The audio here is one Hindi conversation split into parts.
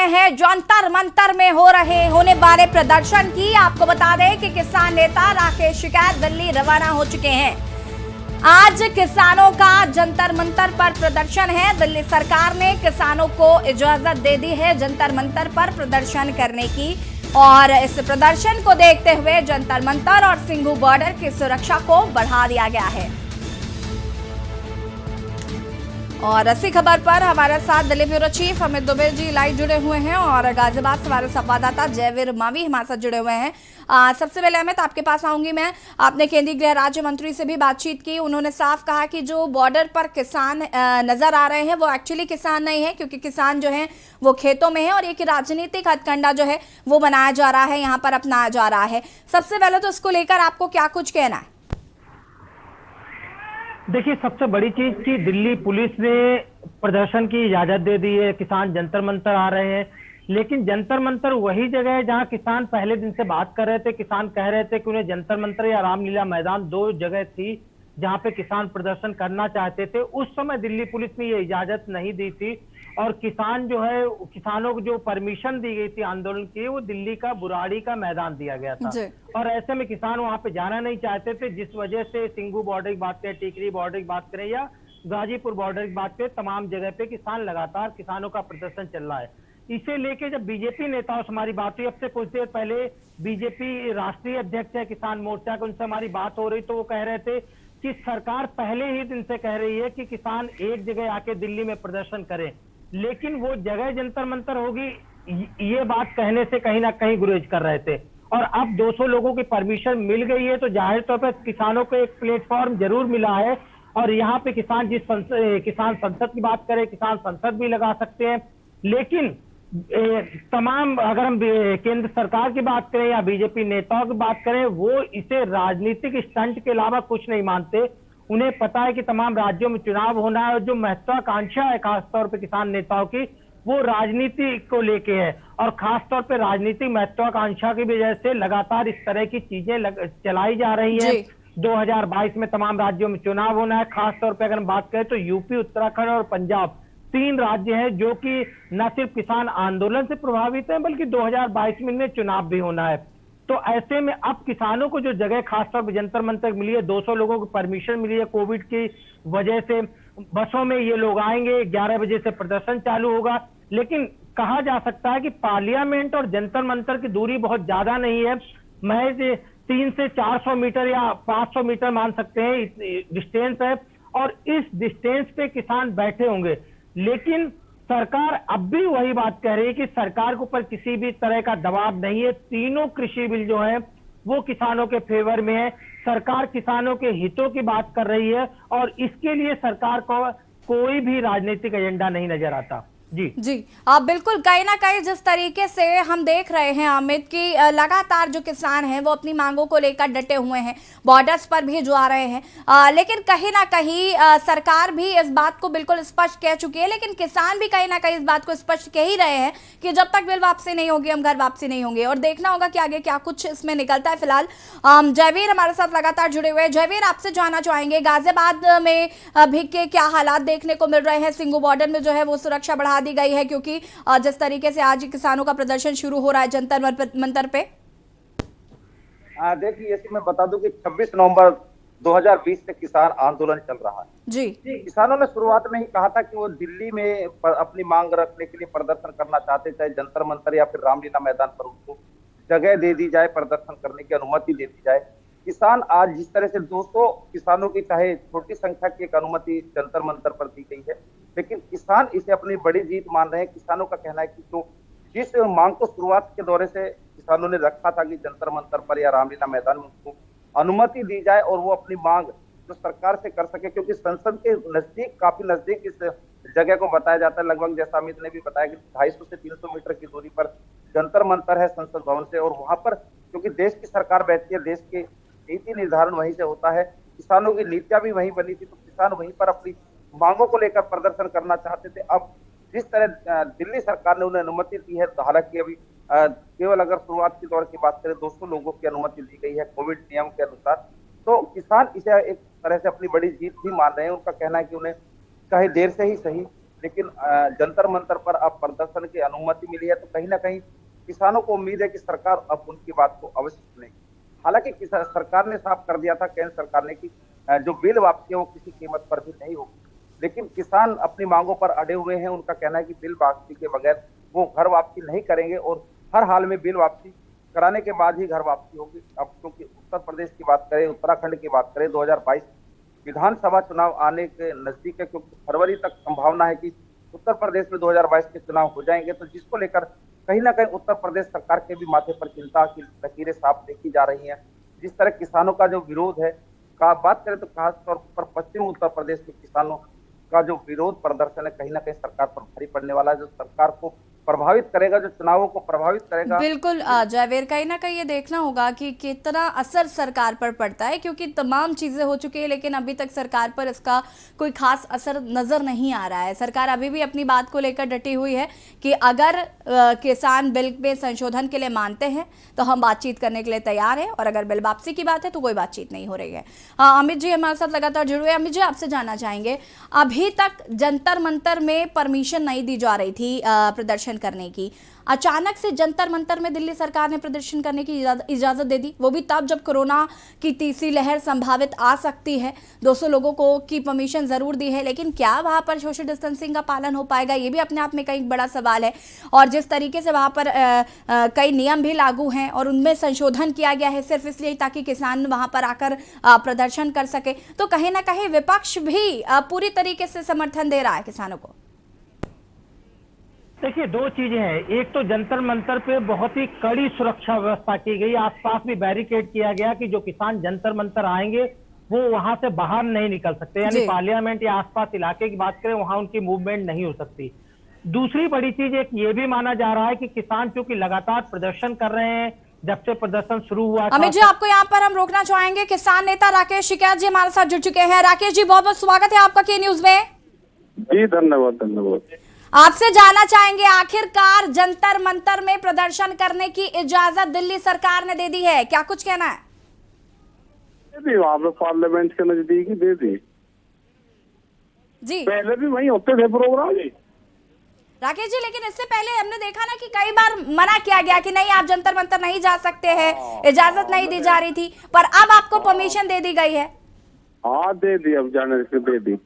रहे हैं जंतर मंतर में होने वाले प्रदर्शन की। आपको बता दें कि किसान नेता राकेश टिकैत दिल्ली रवाना हो चुके हैं। आज किसानों का जंतर मंतर पर प्रदर्शन है। दिल्ली सरकार ने किसानों को इजाजत दे दी है जंतर मंतर पर प्रदर्शन करने की, और इस प्रदर्शन को देखते हुए जंतर मंतर और सिंघू बॉर्डर की सुरक्षा को बढ़ा दिया गया है। और इसी खबर पर हमारे साथ Delhi bureau chief Amit Dubey ji live जुड़े हुए हैं और गाजियाबाद से हमारे संवाददाता जयवीर मावी हमारे साथ जुड़े हुए हैं। सबसे पहले अमित, आपके पास आऊंगी मैं। आपने केंद्रीय गृह राज्य मंत्री से भी बातचीत की, उन्होंने साफ कहा कि जो बॉर्डर पर किसान नजर आ रहे हैं वो एक्चुअली किसान नहीं है, क्योंकि किसान जो है वो खेतों में है और एक राजनीतिक हथकंडा जो है वो बनाया जा रहा है, यहाँ पर अपनाया जा रहा है। सबसे पहले तो इसको लेकर आपको क्या कुछ कहना है? देखिए, सबसे बड़ी चीज कि दिल्ली पुलिस ने प्रदर्शन की इजाजत दे दी है। किसान जंतर मंतर आ रहे हैं, लेकिन जंतर मंतर वही जगह है जहां किसान पहले दिन से बात कर रहे थे। किसान कह रहे थे कि उन्हें जंतर मंतर या रामलीला मैदान, दो जगह थी जहां पे किसान प्रदर्शन करना चाहते थे। उस समय दिल्ली पुलिस ने ये इजाजत नहीं दी थी और किसान जो है, किसानों को जो परमिशन दी गई थी आंदोलन की, वो दिल्ली का बुराड़ी का मैदान दिया गया था। और ऐसे में किसान वहां पे जाना नहीं चाहते थे, जिस वजह से सिंघू बॉर्डर की बात करें, टिकरी बॉर्डर की बात करें या गाजीपुर बॉर्डर की बात करें, तमाम जगह पे किसान लगातार किसानों का प्रदर्शन चल रहा है। इसे लेके जब बीजेपी नेताओं से हमारी बात हुई, अब से कुछ देर पहले बीजेपी राष्ट्रीय अध्यक्ष है किसान मोर्चा के, उनसे हमारी बात हो रही तो वो कह रहे थे कि सरकार पहले ही दिन से कह रही है कि किसान एक जगह आके दिल्ली में प्रदर्शन करें, लेकिन वो जगह जंतर मंतर होगी, ये बात कहने से कहीं ना कहीं गुरेज कर रहे थे। और अब 200 लोगों की परमिशन मिल गई है तो जाहिर तौर पर किसानों को एक प्लेटफॉर्म जरूर मिला है। और यहाँ पे किसान किसान संसद की बात करें, किसान संसद भी लगा सकते हैं, लेकिन तमाम, अगर हम केंद्र सरकार की बात करें या बीजेपी नेताओं की बात करें, वो इसे राजनीतिक स्टंट के अलावा कुछ नहीं मानते। उन्हें पता है कि तमाम राज्यों में चुनाव होना है और जो महत्वाकांक्षा है खासतौर पे किसान नेताओं की, वो राजनीति को लेके है। और खासतौर पे राजनीतिक महत्वाकांक्षा की वजह से लगातार इस तरह की चीजें चलाई जा रही हैं। 2022 में तमाम राज्यों में चुनाव होना है। खासतौर पे अगर हम बात करें तो यूपी, उत्तराखंड और पंजाब, 3 राज्य हैं जो कि न सिर्फ किसान आंदोलन से प्रभावित हैं, बल्कि 2022 में इनमें चुनाव भी होना है। तो ऐसे में अब किसानों को जो जगह खासतौर पर जंतर मंतर मिली है, 200 लोगों को परमिशन मिली है कोविड की वजह से, बसों में ये लोग आएंगे, 11 बजे से प्रदर्शन चालू होगा। लेकिन कहा जा सकता है कि पार्लियामेंट और जंतर मंतर की दूरी बहुत ज्यादा नहीं है, महज 300 से 400 मीटर या 500 मीटर मान सकते हैं डिस्टेंस है, और इस डिस्टेंस पे किसान बैठे होंगे। लेकिन सरकार अब भी वही बात कह रही है कि सरकार के ऊपर किसी भी तरह का दबाव नहीं है। तीनों कृषि बिल जो है वो किसानों के फेवर में है। सरकार किसानों के हितों की बात कर रही है और इसके लिए सरकार को कोई भी राजनीतिक एजेंडा नहीं नजर आता। जी आप बिल्कुल, कहीं ना कहीं जिस तरीके से हम देख रहे हैं अमित की, लगातार जो किसान हैं वो अपनी मांगों को लेकर डटे हुए हैं, बॉर्डर्स पर भी जो आ रहे हैं, लेकिन कहीं ना कहीं सरकार भी इस बात को बिल्कुल स्पष्ट कह चुकी है, लेकिन किसान भी कहीं ना कहीं इस बात को स्पष्ट कह ही रहे हैं कि जब तक बिल वापसी नहीं होगी हम घर वापसी नहीं होंगे। और देखना होगा कि आगे क्या कुछ इसमें निकलता है। फिलहाल जयवीर हमारे साथ लगातार जुड़े हुए हैं। जयवीर, आपसे जानना चाहेंगे गाजियाबाद में भी के क्या हालात देखने को मिल रहे हैं? सिंघू बॉर्डर में जो है वो सुरक्षा बढ़ा दी गई है, क्योंकि जिस तरीके से आज किसानों का प्रदर्शन शुरू हो रहा है जंतर मंतर पे। देखिए, ऐसे मैं बता दूं कि 26 नवंबर 2020 से किसान आंदोलन चल रहा है। जी, किसानों ने शुरुआत में ही कहा था कि वो दिल्ली में अपनी मांग रखने के लिए प्रदर्शन करना चाहते, चाहे जंतर मंतर या फिर रामलीला मैदान पर उनको जगह दे दी जाए, प्रदर्शन करने की अनुमति दे दी जाए। किसान आज जिस तरह से 200 किसानों की, चाहे छोटी संख्या की, एक अनुमति जंतर मंतर पर दी गई है, लेकिन किसान इसे अपनी बड़ी जीत मान रहे हैं। किसानों का कहना है कि जो जिस मांग को शुरुआत के दौरे से किसानों ने रखा था कि जंतर मंतर पर या रामलीला मैदान में उनको अनुमति दी जाए और वो अपनी मांग जो सरकार से कर सके, क्योंकि संसद के नजदीक, काफी नजदीक इस जगह को बताया जाता है। लगभग, जैसा अमित ने भी बताया, कि 250 से 300 मीटर की दूरी पर जंतर मंतर है संसद भवन से, और वहां पर क्योंकि देश की सरकार बैठती है, देश के नीति निर्धारण वहीं से होता है, किसानों की नीतियां भी वहीं बनी थी, तो किसान वहीं पर अपनी मांगों को लेकर प्रदर्शन करना चाहते थे। अब जिस तरह दिल्ली सरकार ने उन्हें अनुमति दी है, हालांकि अभी केवल अगर शुरुआत के दौर की बात करें 200 लोगों की अनुमति दी गई है कोविड नियम के अनुसार, तो किसान इसे एक तरह से अपनी बड़ी जीत भी मान रहे हैं। उनका कहना है कि उन्हें चाहे देर से ही सही लेकिन जंतर मंतर पर अब प्रदर्शन की अनुमति मिली है, तो कहीं ना कहीं किसानों को उम्मीद है कि सरकार अब उनकी बात को अवश्य सुनेगी। हालांकि सरकार ने साफ कर दिया था, केंद्र सरकार ने, कि जो बिल वापसी है वो किसी कीमत पर भी नहीं होगी, लेकिन किसान अपनी मांगों पर अड़े हुए हैं। उनका कहना है कि बिल वापसी के बगैर वो घर वापसी नहीं करेंगे और हर हाल में बिल वापसी कराने के बाद ही घर वापसी होगी। अब क्योंकि उत्तर प्रदेश की बात करें, उत्तराखंड की बात करें, 2022 विधानसभा चुनाव आने के नजदीक है, क्योंकि फरवरी तक संभावना है कि उत्तर प्रदेश में 2022 के चुनाव हो जाएंगे, तो जिसको लेकर कहीं ना कहीं उत्तर प्रदेश सरकार के भी माथे पर चिंता की लकीरें साफ देखी जा रही हैं। जिस तरह किसानों का जो विरोध है, का बात करें तो खासतौर पर पश्चिम उत्तर प्रदेश के किसानों का जो विरोध प्रदर्शन है, कहीं ना कहीं सरकार पर भारी पड़ने वाला है, जो सरकार को प्रभावित करेगा, जो चुनावों को प्रभावित करेगा। बिल्कुल जयवीर, कहीं ना कहीं ये देखना होगा कि कितना असर सरकार पर पड़ता है, क्योंकि तमाम चीजें हो चुकी है लेकिन अभी तक सरकार पर इसका कोई खास असर नजर नहीं आ रहा है। सरकार अभी भी अपनी बात को लेकर डटी हुई है कि अगर किसान बिल में संशोधन के लिए मानते हैं तो हम बातचीत करने के लिए तैयार हैं, और अगर बिल वापसी की बात है तो कोई बातचीत नहीं हो रही है। अमित जी हमारे साथ लगातार जुड़े हुए। अमित जी, आपसे जानना चाहेंगे, अभी तक जंतर मंतर में परमिशन नहीं दी जा रही थी प्रदर्शन करने की, अचानक से जंतर मंतर में दिल्ली सरकार ने प्रदर्शन करने की इजाजत दे दी, वो भी तब जब कोरोना की तीसरी लहर संभावित आ सकती है। 200 लोगों को की परमिशन जरूर दी है, लेकिन क्या वहां पर सोशल डिस्टेंसिंग का पालन हो पाएगा, ये भी अपने आप में कई बड़ा सवाल है। और जिस तरीके से वहां पर कई नियम भी लागू हैं और उनमें संशोधन किया गया है सिर्फ इसलिए ताकि किसान वहां पर आकर प्रदर्शन कर सके, तो कहीं ना कहीं विपक्ष भी पूरी तरीके से समर्थन दे रहा है किसानों को। देखिए, दो चीजें हैं। एक तो जंतर मंतर पे बहुत ही कड़ी सुरक्षा व्यवस्था की गई, आसपास भी बैरिकेड किया गया कि जो किसान जंतर मंतर आएंगे वो वहां से बाहर नहीं निकल सकते, यानी पार्लियामेंट या आसपास इलाके की बात करें वहां उनकी मूवमेंट नहीं हो सकती। दूसरी बड़ी चीज एक ये भी माना जा रहा है कि किसान चूंकि लगातार प्रदर्शन कर रहे हैं, जब से प्रदर्शन शुरू हुआ। अमित जी, आपको यहाँ पर हम रोकना चाहेंगे, किसान नेता राकेश टिकैत जी हमारे साथ जुड़ चुके हैं। राकेश जी, बहुत बहुत स्वागत है आपका के न्यूज में। जी धन्यवाद धन्यवाद। आपसे जानना चाहेंगे, आखिरकार जंतर मंतर में प्रदर्शन करने की इजाजत दिल्ली सरकार ने दे दी है, क्या कुछ कहना है? वहाँ पे पार्लियामेंट के नजदीक ही दे दी जी। पहले भी वही होते थे प्रोग्राम राकेश जी, लेकिन इससे पहले हमने देखा ना कि कई बार मना किया गया कि नहीं आप जंतर मंतर नहीं जा सकते हैं, इजाजत नहीं दी जा रही थी, पर अब आपको परमिशन दे दी गई है। हाँ दे दी, अब जाने से दे दी।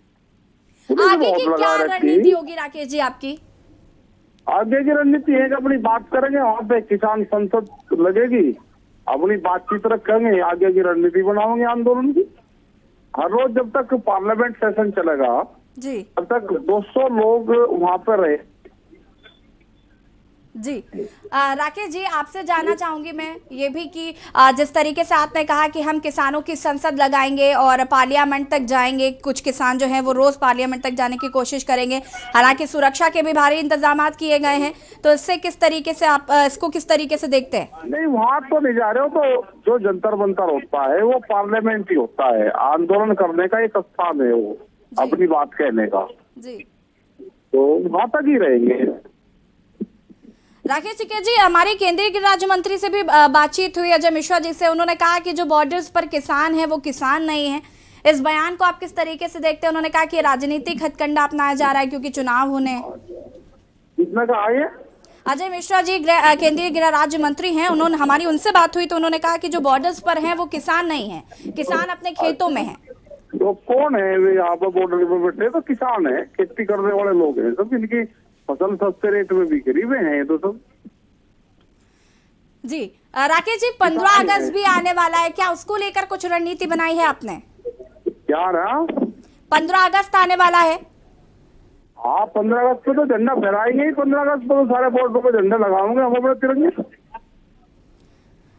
आगे की क्या रणनीति होगी राकेश जी आपकी? आगे की रणनीति है कि अपनी बात करेंगे, वहाँ पे किसान संसद लगेगी, अपनी बातचीत रखेंगे, आगे की रणनीति बनाओगे आंदोलन की। हर रोज जब तक पार्लियामेंट सेशन चलेगा जी, तब तक 200 लोग वहाँ पे रहे। जी राकेश जी, आपसे जानना चाहूंगी मैं ये भी कि जिस तरीके से आपने कहा कि हम किसानों की संसद लगाएंगे और पार्लियामेंट तक जाएंगे, कुछ किसान जो हैं वो रोज पार्लियामेंट तक जाने की कोशिश करेंगे, हालांकि सुरक्षा के भी भारी इंतजाम किए गए हैं, तो इससे किस तरीके से आप इसको किस तरीके से देखते हैं? नहीं, वहाँ तो नहीं जा रहे हो, तो जो जंतर मंतर होता है वो पार्लियामेंट ही होता है, आंदोलन करने का एक स्थान है वो, अपनी बात कहने का जी, तो वहाँ तक ही रहेंगे। राकेश टिकैत जी, हमारे केंद्रीय गृह राज्य मंत्री से भी बातचीत हुई अजय मिश्रा जी से, उन्होंने कहा कि जो बॉर्डर्स पर किसान है वो किसान नहीं है। इस बयान को आप किस तरीके से देखते हैं? उन्होंने कहा कि राजनीतिक हथकंडा अपनाया जा रहा है क्योंकि चुनाव होने। कितना कहा है? अजय मिश्रा जी केंद्रीय गृह राज्य मंत्री हैं, उन्होंने हमारी उनसे बात हुई तो उन्होंने कहा कि जो बॉर्डर्स पर हैं वो किसान नहीं है, किसान अपने खेतों में है। तो कौन है वे यहाँ पर बॉर्डर पर बैठे? तो किसान है, खेती करने वाले लोग हैं सब, इनकी फसल सस्ते रेट में बिक रही हैं तो सब। जी राकेश जी, 15 अगस्त भी आने वाला है, क्या उसको लेकर कुछ रणनीति बनाई है आपने? क्या रहा? 15 अगस्त आने वाला है। हाँ, 15 अगस्त पे तो झंडा फहराएंगे ही, 15 अगस्त पे तो सारे बॉर्डर पर झंडा लगाओगे हम अपने तिरंगे।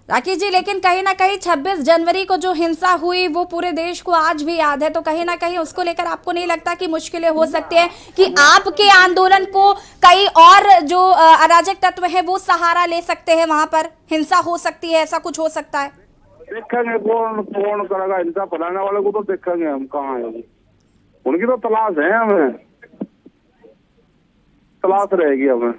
राकेश जी, लेकिन कहीं ना कहीं 26 जनवरी को जो हिंसा हुई वो पूरे देश को आज भी याद है, तो कहीं ना कहीं उसको लेकर आपको नहीं लगता कि मुश्किलें हो सकती हैं कि आपके आंदोलन को कई और जो अराजक तत्व हैं वो सहारा ले सकते हैं, वहां पर हिंसा हो सकती है, ऐसा कुछ हो सकता है? देखेंगे कौन कौन करेगा हिंसा फैलाने वाले को, तो देखेंगे हम कहाँ है, उनकी तो तलाश है, हमें तलाश रहेगी हमें।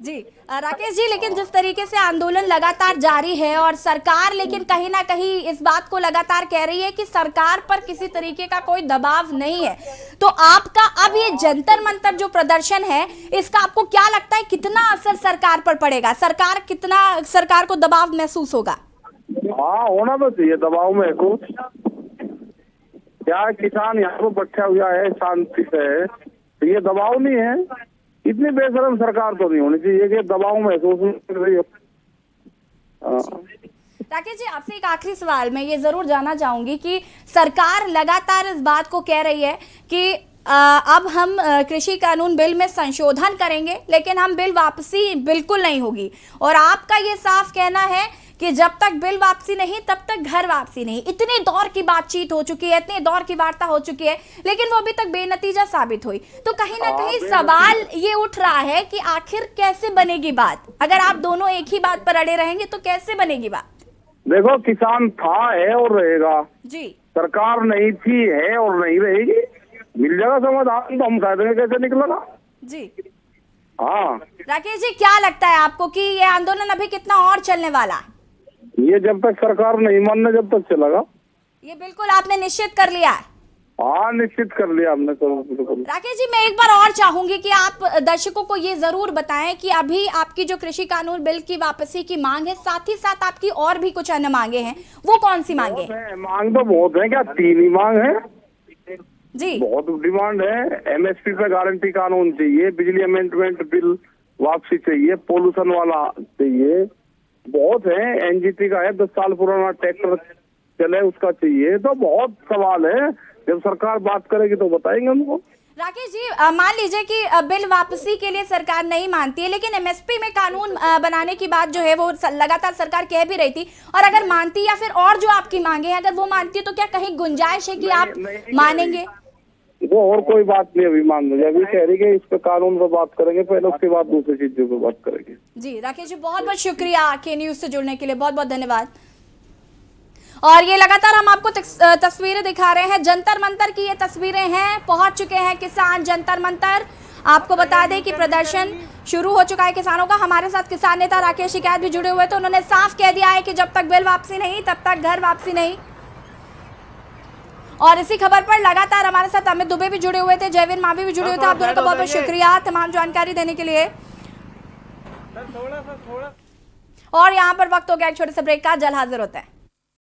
जी राकेश जी, लेकिन जिस तरीके से आंदोलन लगातार जारी है और सरकार लेकिन कहीं ना कहीं इस बात को लगातार कह रही है कि सरकार पर किसी तरीके का कोई दबाव नहीं है, तो आपका अब ये जंतर मंतर जो प्रदर्शन है इसका आपको क्या लगता है कितना असर सरकार पर पड़ेगा? सरकार को दबाव महसूस होगा? हाँ, होना तो चाहिए दबाव महसूस। क्या किसान यहाँ पर बैठा हुआ है शांति से, तो ये दबाव नहीं है। इतनी बेशरम सरकार तो नहीं होनी चाहिए कि दबाव महसूस कर रही हो। राकेश जी, आपसे एक आखिरी सवाल मैं ये जरूर जानना चाहूंगी कि सरकार लगातार इस बात को कह रही है कि अब हम कृषि कानून बिल में संशोधन करेंगे लेकिन हम बिल वापसी बिल्कुल नहीं होगी, और आपका ये साफ कहना है कि जब तक बिल वापसी नहीं तब तक घर वापसी नहीं। इतने दौर की बातचीत हो चुकी है, इतने दौर की वार्ता हो चुकी है, लेकिन वो अभी तक बेनतीजा साबित हुई। तो कहीं ना कहीं सवाल ये उठ रहा है कि आखिर कैसे बनेगी बात? अगर आप दोनों एक ही बात पर अड़े रहेंगे तो कैसे बनेगी बात? देखो, किसान था, है और रहेगा जी। सरकार नहीं थी, है और नहीं रहेगी। मिल जाएगा समाधान, तो हम कह देंगे कैसे निकलेगा। जी हाँ राकेश जी, क्या लगता है आपको कि ये आंदोलन अभी कितना और चलने वाला है? ये जब तक सरकार नहीं मानने जब तक चलेगा। ये बिल्कुल आपने निश्चित कर लिया है? हाँ, निश्चित कर लिया हमने तो। राकेश जी, मैं एक बार और चाहूंगी कि आप दर्शकों को ये जरूर बताएं कि अभी आपकी जो कृषि कानून बिल की वापसी की मांग है, साथ ही साथ आपकी और भी कुछ अन्य मांगे हैं, वो कौन सी मांगे हैं? मांग तो बहुत है, क्या 3 ही मांग है जी? बहुत डिमांड है। एमएसपी पे गारंटी कानून चाहिए, बिजली अमेंडमेंट बिल वापसी चाहिए, पोल्यूशन वाला चाहिए, बहुत है। एनजीटी का है 10 साल पुराना ट्रैक्टर चले उसका चाहिए। तो बहुत सवाल है, जब सरकार बात करेगी तो बताएंगे उनको। राकेश जी, मान लीजिए कि बिल वापसी के लिए सरकार नहीं मानती है, लेकिन एमएसपी में कानून बनाने की बात जो है वो लगातार सरकार कह भी रही थी, और अगर मानती या फिर और जो आपकी मांगे हैं अगर वो मानती है तो क्या कहीं गुंजाइश है कि आप मानेंगे? वो और कोई बात नहीं अभी मान लीजिए, अभी कह रही है इस पे कानून पर बात करेंगे पहले, उसके बाद दूसरी चीजों पर बात करेंगे। जी राकेश जी, बहुत बहुत शुक्रिया के न्यूज से जुड़ने के लिए, बहुत बहुत धन्यवाद। और ये लगातार हम आपको तस्वीरें दिखा रहे हैं, जंतर मंतर की ये तस्वीरें हैं। पहुंच चुके हैं किसान जंतर मंतर। आपको बता दें कि प्रदर्शन शुरू हो चुका है किसानों का। हमारे साथ किसान नेता राकेश शिकायत भी जुड़े हुए थे, उन्होंने साफ कह दिया है कि जब तक बिल वापसी नहीं तब तक घर वापसी नहीं। और इसी खबर पर लगातार हमारे साथ अमित दुबे भी जुड़े हुए थे, जयवीर मावी भी जुड़े हुए थे। आप दोनों का बहुत बहुत शुक्रिया तमाम जानकारी देने के लिए। और यहाँ पर वक्त हो गया एक छोटे से ब्रेक का, जल्द हाजिर होते हैं।